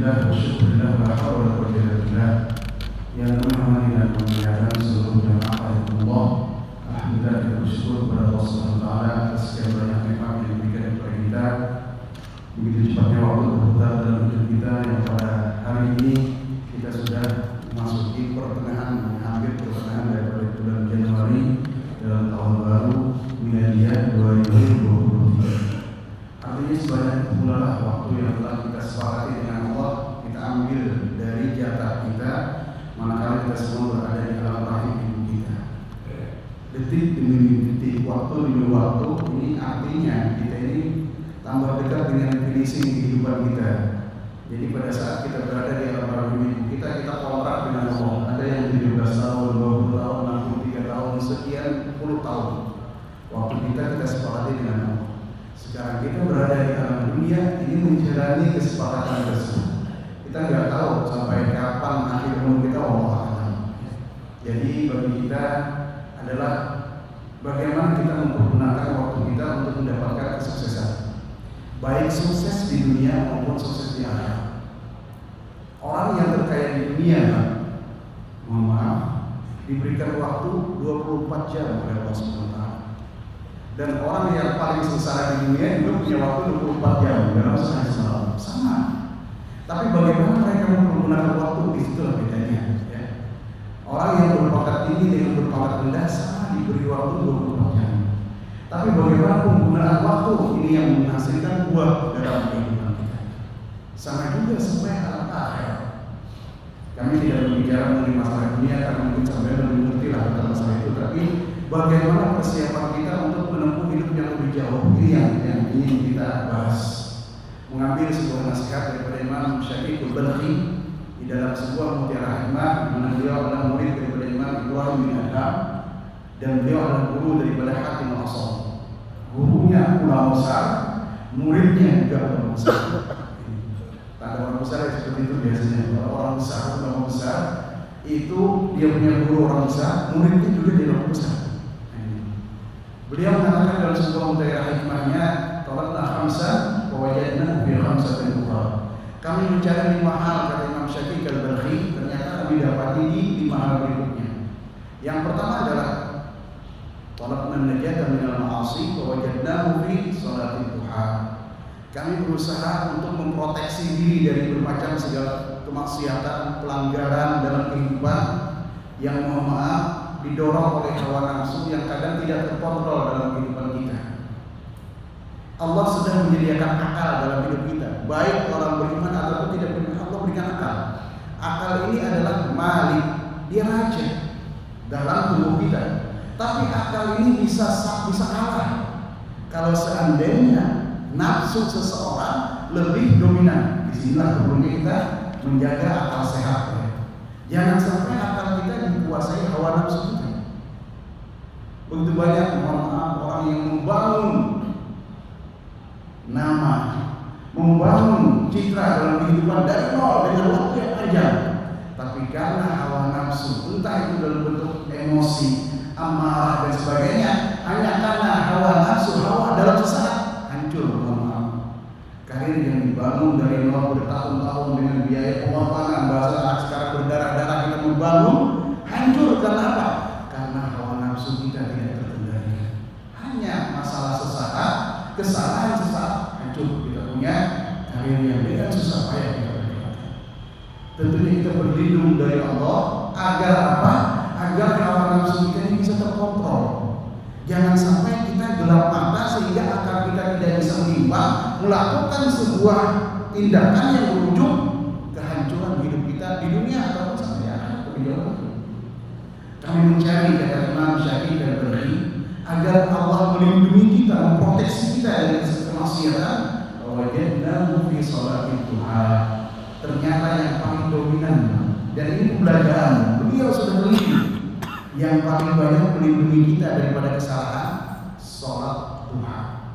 Alhamdulillah, syukurillah, la haula wa la quwwata illa billah. Yang menghormati dan memuliakan seluruh jamaah rahimahullah. Alhamdulillah, kita bersyukur kepada Allah Subhanahu wa taala atas sekian banyak nikmat yang diberikan kepada kita. Begitu cepatnya waktu berputar dalam hidup kita, yang pada hari ini kita sudah memasuki pertengahan, hampir pertengahan daripada bulan Januari dalam tahun baru milenial 2023. Artinya sebanyak pula waktu yang telah kita sepakati dengan Allah, kita ambil dari jatah kita manakala kita semua berada di dalam rahim ibu kita. Detik demi detik, waktu demi waktu, ini artinya kita ini tambah dekat dengan finishing kehidupan kita. Jadi pada saat kita berada di dalam rahim ibu kita, kita kontrak dengan Allah. Ada yang 17 tahun, 20 tahun, 63 tahun, sekian puluh tahun. Waktu kita sepakati dengan Allah. Sekarang kita berada di alam dunia ini menjalani kesepakatan tersebut. Kita nggak tahu sampai kapan akhir umur kita, Allah alam. Jadi bagi kita adalah bagaimana kita mempergunakan waktu kita untuk mendapatkan kesuksesan, baik sukses di dunia maupun sukses di akhirat. Orang yang terkaya di dunia, mohon maaf, diberikan waktu 24 jam oleh Allah SWT. Dan orang yang paling sengsara di dunia juga punya waktu 24 jam dalam sehari semalam. Sama. Tapi bagaimana mereka menggunakan waktu, di situlah bedanya. Ya. Orang yang berpangkat tinggi dengan berpangkat rendah sama diberi waktu 24 jam. Tapi bagaimana penggunaan waktu ini yang menghasilkan buah dalam kehidupan kita. Sama juga sampai alam akhirat. Kami tidak berbicara mengenai masalah dunia karena mungkin sampai lebih mengerti lah tentang masalah itu. Tapi bagaimana persiapan kita untuk menempuh hidup yang lebih jauh, ini yang ingin kita bahas. Mengambil sebuah nasihat daripada Imam Syafi'i Al-Balkhi di dalam sebuah mutiara hikmah, di mana beliau adalah murid daripada Imam Ibrahim bin Adham dan beliau adalah guru daripada Hakim Al-Asam. Gurunya ulama besar, muridnya juga ulama besar. Tanda orang besar seperti itu biasanya. Kalau orang besar, ulama besar, itu dia punya guru orang besar, muridnya juga dia ulama besar. Beliau mengatakan dalam sebuah mutiara hikmahnya, "Talaqna khamsan wa wajadna fi khamsatin ukhra." Kami mencari 5 hal, kata Imam Syafi'i Al-Balkhi, ternyata kami dapati di 5 hal berikutnya. Yang pertama adalah talaqna najata minal ma'asi wa wajadnahu fi shalatil duha. Kami berusaha untuk memproteksi diri dari bermacam segala kemaksiatan, pelanggaran dalam kehidupan yang mohon maaf didorong oleh hawa nafsu yang kadang tidak terkontrol dalam kehidupan kita. Allah sudah menyediakan akal dalam hidup kita, baik orang beriman ataupun tidak beriman. Allah berikan akal. Akal ini adalah malik, dia raja dalam tubuh kita. Tapi akal ini bisa kalah kalau seandainya nafsu seseorang lebih dominan. Disinilah perlunya kita menjaga akal sehat. Jangan sampai akal kita dikuasai hawa nafsu kita. Begitu banyak orang yang membangun nama, membangun citra dalam kehidupan dari nol dengan waktu yang panjang, tapi karena hawa nafsu, entah itu dalam bentuk emosi, amarah dan sebagainya, hanya karena hawa nafsu, hawa dalam sesaat hancur. Karir yang dibangun dari nol bertahun-tahun dengan biaya pengorbanan, bahasa anak sekarang berdarah-darah kita membangun, hancur karena apa? Karena hawa nafsu kita tidak terkendali. Hanya masalah sesaat, kesalahan sesaat, hancur. Kita punya karir yang dengan susah payah kita berdekatan. Tentunya kita berlindung dari Allah agar apa? Agar hawa nafsu kita ini bisa terkontrol. Jangan sampai kita gelap mata sehingga akal kita tidak bisa mengimbang, melakukan sebuah tindakan yang berujung kehancuran hidup kita di dunia ataupun sampai akhirat lebih jauh. Kami mencari, kata Imam Syafi'i Al-Balkhi, agar Allah melindungi kita, memproteksi kita dari kemaksiatan. Wajadnahu fi shalatil duha. Ternyata yang paling dominan, dan ini pembelajaran, beliau sudah teliti. Yang paling banyak melindungi kita daripada kesalahan, sholat duha.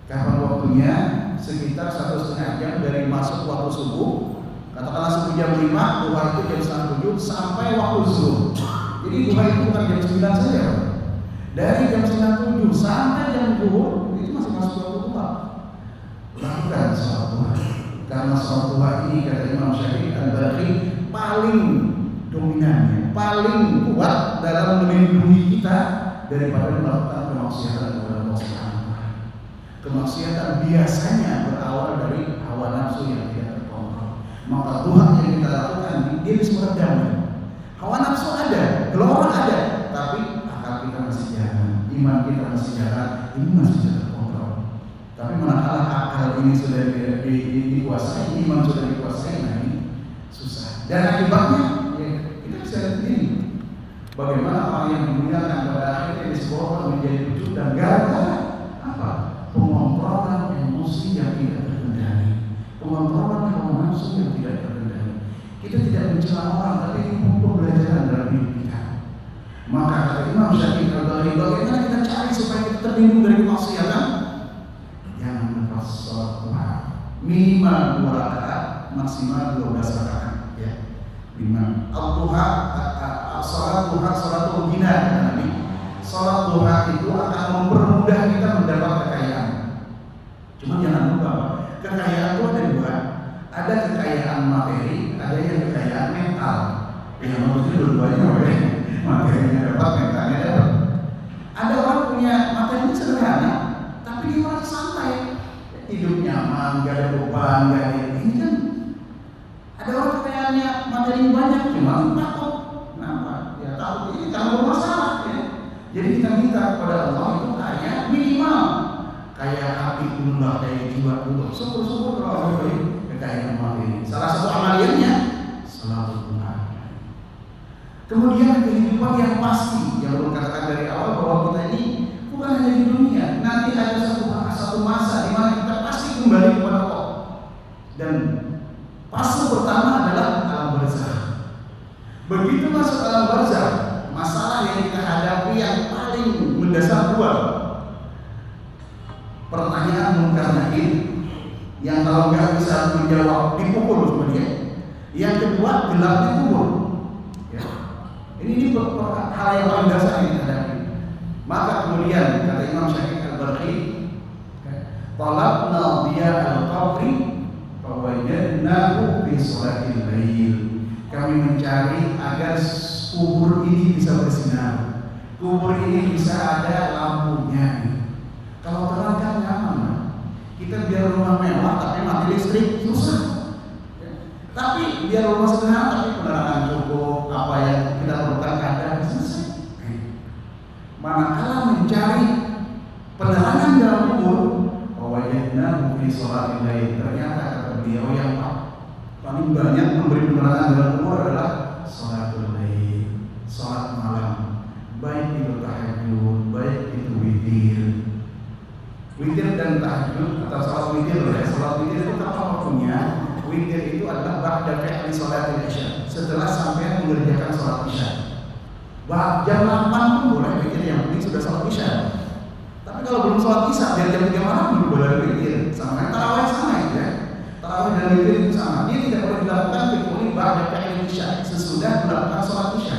Kapan waktunya? Sekitar 1,5 jam dari masuk waktu subuh. Katakanlah subuh jam 5, duha itu jam 6:30 sampai waktu zuhur. Jadi duha itu bukan jam 9 saja. Dari jam 6:30 sampai jam zuhur itu masih masuk waktu duha. Lakukan sholat duha. Karena sholat duha ini kata Imam Syafi'i Al-Balkhi paling dominan, paling kuat dalam melindungi kita daripada melakukan kemaksiatan kepada Allah Subhanahu wa taala. Kemaksiatan biasanya berawal dari hawa nafsu yang tidak terkontrol. Maka duha yang kita lakukan dia bisa meredam. Hawa nafsu ada, gelora ada, tapi akal kita masih jalan, iman kita masih jalan, ini masih bisa terkontrol. Tapi manakala akal ini sudah dikuasai, iman sudah dikuasai, nah ini susah. Dan akibatnya ya, kita bisa lihat sendiri bagaimana orang yang dimuliakan pada akhirnya disebutkan menjadi lucu dan gara-gara apa? Pengontrolan emosi yang tidak terkendali, pengontrolan hawa nafsu yang tidak terkendali. Kita tidak mencela orang, tapi ini pembelajaran dalam hidup kita. Maka kata Imam Syafi'i Al-Balkhi, bagaimana kita cari supaya kita terlindung dari kemaksiatan? Jangan lepas sholat duha, minimal 2 rakaat, maksimal 12 rakaat. Ya, minimal. Al-duha, sholat duha, sholatul ghina kata Nabi. Sholat duha itu akan mempermudah kita mendapat kekayaan. Cuma jangan lupa, kekayaan itu ada 2. Ada kekayaan materi, ada yang kekayaan mental. Yang maksudnya dua-duanya boleh. Materinya dapat, mentalnya dapat. Ada orang punya materi sederhana, tapi dia merasa santai, hidup nyaman, gak ada beban, gak ada ini kan. Ada orang kekayaannya materi banyak, cuma takut. Kenapa? Ya takut ini karena bermasalah. Ya. Jadi kita minta kepada Allah itu kaya minimal kayak hati dulu lah, kayak jiwa dulu. Syukur-syukur kalau Allah beri kekayaan materi. Salah satu amaliannya salat duha. Kemudian kehidupan yang pasti yang belum katakan dari awal bahwa kita ini bukan hanya di dunia, nanti ada satu masa di mana kita pasti kembali kepada Allah. Dan fase pertama adalah alam barzakh. Begitu masuk alam barzakh, masalah yang kita hadapi yang paling mendasar 2. Pertanyaan munkar nakir yang kalau nggak bisa menjawab dipukul sama dia. Yang kedua gelapnya kubur. Ya. Ini hal yang paling dasar yang kita hadapi. Maka kemudian kata Imam Syafi'i Al-Balkhi, talabna diya al-qabri fawajadnahu fi sholatil lail. Kami mencari agar kubur ini bisa bersinar, kubur ini bisa ada lampunya. Kalau terang kan nyaman, kita biar rumah mewah tapi mati listrik susah. Tapi biar rumah sederhana tapi penerangan cukup, apa yang kita perlukan ada, selesai. Manakala mencari penerangan dalam kubur, wajahnya fi sholatil lail, ternyata kata beliau yang paling banyak memberi penerangan dalam kubur adalah sholatul lail, sholat malam, baik itu tahajud, baik itu witir. Witir dan tahajud atau sholat witir, ya. Sholat witir itu apa waktunya? Witir itu adalah ba'da fi'li sholatil isya, setelah sampai mengerjakan sholat isya. Jam 8 pun boleh witir, yang penting sudah sholat isya. Tapi kalau belum sholat isya, biar jam 3 malam belum boleh witir. Sama tarawih sama ya. Tarawih dan witir itu sama. Dia tidak boleh dilakukan kecuali ba'da fi'li isya, sesudah melakukan sholat isya.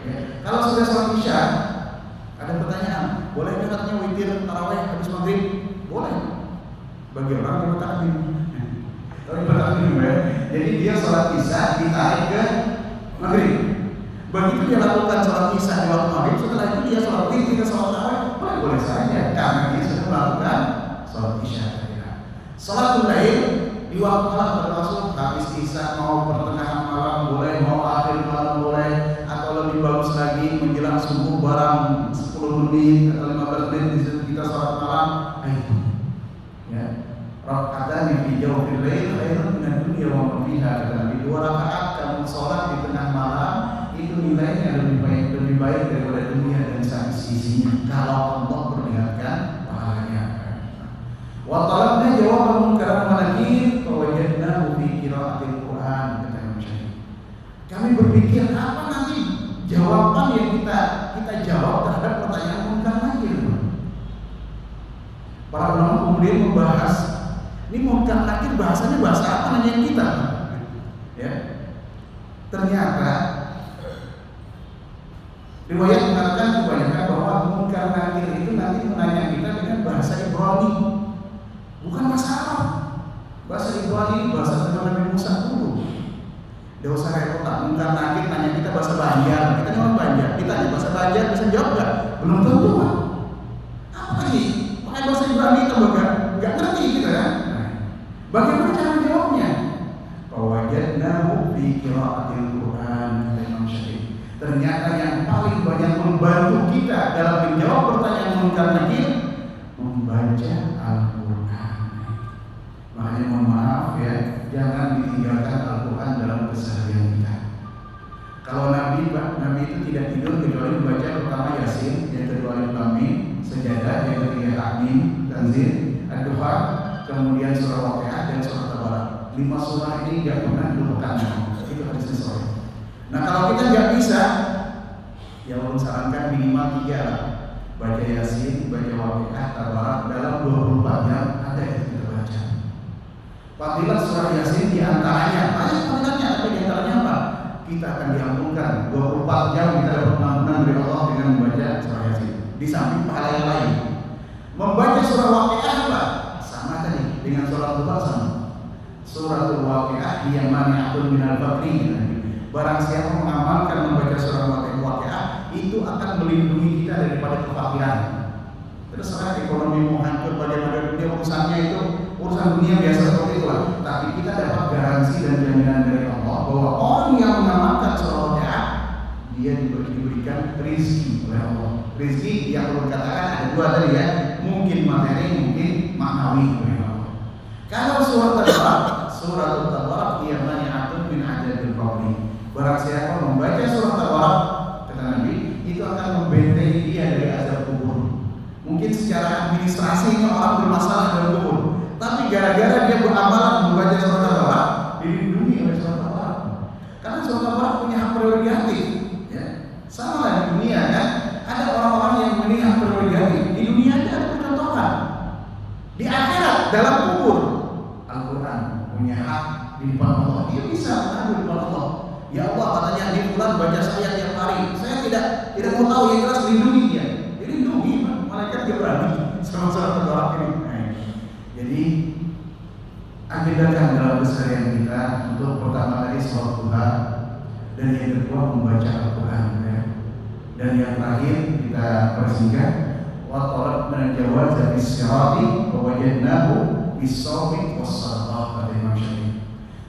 Ya. Kalau sudah sholat isya, ada pertanyaan, boleh katanya witir tarawih habis maghrib? Boleh. Bagi orang yang bertakbir. Tapi bertakbir ya. Jadi dia sholat isya ditarik ke maghrib. Begitu dia lakukan sholat isya di waktu maghrib, setelah itu dia sholat witir ke sholat tarawih, boleh saja karena dia sudah melakukan sholat isya. Sholatul lail di waktu malam termasuk habis isya, mau pertengahan malam boleh, mau akhir malam boleh, atau lebih bagus lagi menjelang subuh barang 10 menit atau 15 menit di situ kita sholat malam. Nah itu ya, rakaatan yang fi jawfil lail khairun minad dunya wa ma fiha. Kata Nabi, 2 rakaat kamu sholat di tengah malam itu nilainya lebih baik daripada dunia dan isinya kalau Allah perlihatkan pahalanya. Wa talabna jawaban munkar wa nakir fa wajadnahu fi qira'atil Qur'an. Kata Imam Syafi'i, kami berpikir apa nanti jawaban yang kita jawab terhadap pertanyaan munkar nakir. Para ulama kemudian membahas ini munkar nakir bahasanya bahasa apa nanyain kita. Ya. Ternyata riwayat mengatakan kebanyakan bahwa munkar nakir itu nanti menanya kita dengan bahasa Ibrani, bukan bahasa Arab. Bahasa Ibrani bahasa zaman Nabi Musa dulu. Tidak usah repot lah, mungkin nakit nanya kita bahasa Banjar, kita ini orang Banjar, ditanya bahasa Banjar bisa jawab nggak? Belum tentu kan? Apa lagi? Pakai bahasa Ibrani kita nggak ngerti kita kan? Bagaimana cara menjawabnya? Wajadnahu fi qira'atil Quran Imam Syafi'i. Ternyata yang paling banyak membantu kita dalam menjawab pertanyaan munkar nakir membaca Al-Quran. Makanya mohon maaf ya, jangan ditinggalkan Al-Quran dalam keseharian kita. Kalau Nabi itu tidak tidur kecuali membaca pertama Yasin, yang kedua Al-Qamin, Sejadah, yang ketiga Tahmid, Tanzil, Ad-Duha, kemudian surah Waqiah dan surah Tabarak. 5 surah ini tidak pernah dilupakan. Itu hadisnya sahih. Nah kalau kita nggak bisa, ya Allah sarankan minimal 3 lah. Baca Yasin, baca Waqiah, Tabarak dalam 24 jam ada yang kita baca. Fadilah surah Yasin diantaranya banyak fadilahnya, tapi diantaranya apa? Kita akan diampunkan 24 jam kita dapat pengampunan dari Allah dengan membaca surah Yasin. Di samping pahala yang lain, membaca surah Waqiah apa? Sama tadi dengan surah Tuhan sama. Suratul Waqiah yang mani'atun minal fakri. Barang siapa mengamalkan membaca surah Waqiah itu akan melindungi kita daripada kefakiran. Terserah ekonomi mau hancur bagaimana dunia urusannya itu urusan dunia biasa seperti itulah. Tapi kita dapat garansi dan jaminan dari Allah bahwa orang yang mengamalkan surah Waqiah dia diberikan rezeki oleh Allah. Rezeki yang perlu dikatakan ada 2 tadi ya, mungkin materi, mungkin maknawi oleh Allah. Kalau surah Tabarak dia mani'atun min ajabil qabri. Barang siapa membaca surah Tabarak kata Nabi itu akan membentengi dia dari azab kubur. Mungkin secara administrasi orang bermasalah dalam kubur, tapi gara-gara dia beramalan membaca surah Tabarak dilindungi oleh surah Tabarak. Karena surah Tabarak punya hak prerogatif, ya. Sama lah di dunia kan, ada orang-orang yang memiliki hak prerogatif. Di dunia ada percontohan. Di akhirat dalam kubur Al-Quran punya hak di depan Allah. Dia bisa mengadu di depan Allah. Ya Allah katanya di bulan baca saya tiap hari. Saya tidak mau tahu, yang jelas lindungi dia. Dilindungi, malaikat dia berani sama surah Tabarak ini. Jadi agendakan dalam keseharian kita untuk pertama tadi sholat duha, dan yang kedua membaca Al-Quran ya. Dan yang terakhir kita persingkat wa talabna jawaz bis-sirati wa wajadnahu bis-sawmi was-sadaqah. Imam Syafi'i.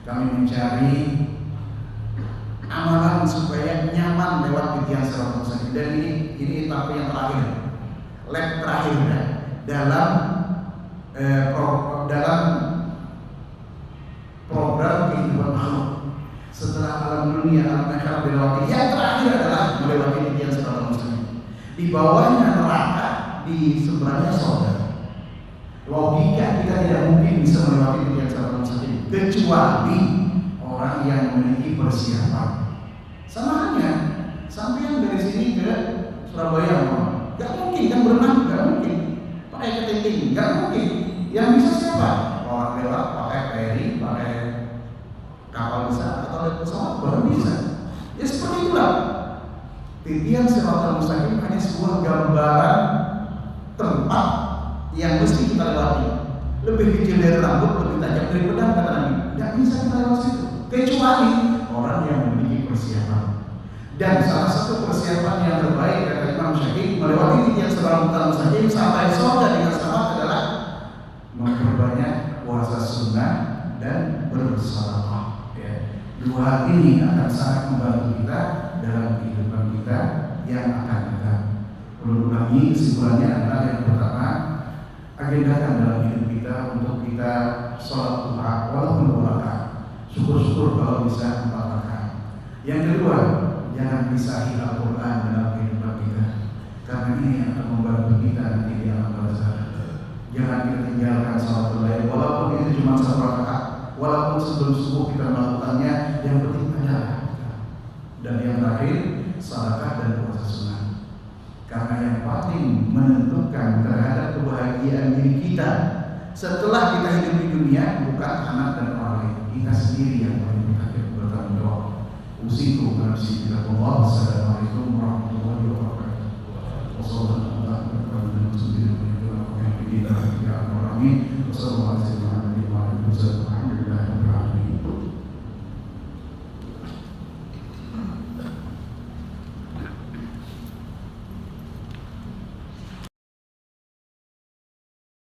Kami mencari amalan supaya nyaman lewat pikiran siratal mustaqim. Dan ini tahap yang terakhir, lab terakhir ya, dalam program kehidupan makhluk. Setelah alam dunia, alam akhirat dilewati, yang terakhir adalah melewati pikiran siratal mustaqim. Di bawahnya neraka, di sebelahnya surga. Logika kita tidak mungkin bisa melewati pikiran siratal mustaqim kecuali orang yang memiliki persiapan. Sama halnya, sampai dari sini ke Surabaya, nggak mungkin kan berenang, nggak mungkin. Pakai ketingting, nggak mungkin. Yang bisa siapa? Orang lewat pakai ferry, pakai kapal besar atau naik pesawat baru bisa. Ya seperti itulah. Titian siratal mustaqim hanya sebuah gambaran tempat yang mesti kita lewati. Lebih kecil dari rambut, lebih tajam dari pedang kata Nabi. Tidak bisa kita lewati situ kecuali orang yang memiliki persiapan. Dan salah satu persiapan yang terbaik kata Imam Syafi'i melewati titian siratal mustaqim sampai surga dengan selamat adalah memperbanyak puasa sunnah dan bersedekah. Ya. 2 ini akan sangat membantu kita dalam kehidupan kita yang akan datang. Perlu lagi kesimpulannya adalah yang pertama, agendakan dalam hidup kita untuk kita sholat duha walaupun 2 rakaat. Syukur-syukur kalau bisa 4 rakaat. Yang kedua, jangan pisahi Al-Quran dalam kehidupan kita, karena ini akan membantu kita nanti di alam barzakh. Jangan kita tinggalkan sholat lain, walaupun itu cuma 1 rakaat, walaupun sebelum subuh kita melakukannya, yang penting adalah. Dan yang terakhir, sedekah dan puasa sunnah. Karena yang paling menentukan terhadap kebahagiaan diri kita setelah kita hidup di dunia bukan anak dan orang lain, kita sendiri yang paling bertanggung jawab. Usikum nafsi billahi. Assalamualaikum warahmatullahi wabarakatuh. Wassalamualaikum warahmatullahi wabarakatuh.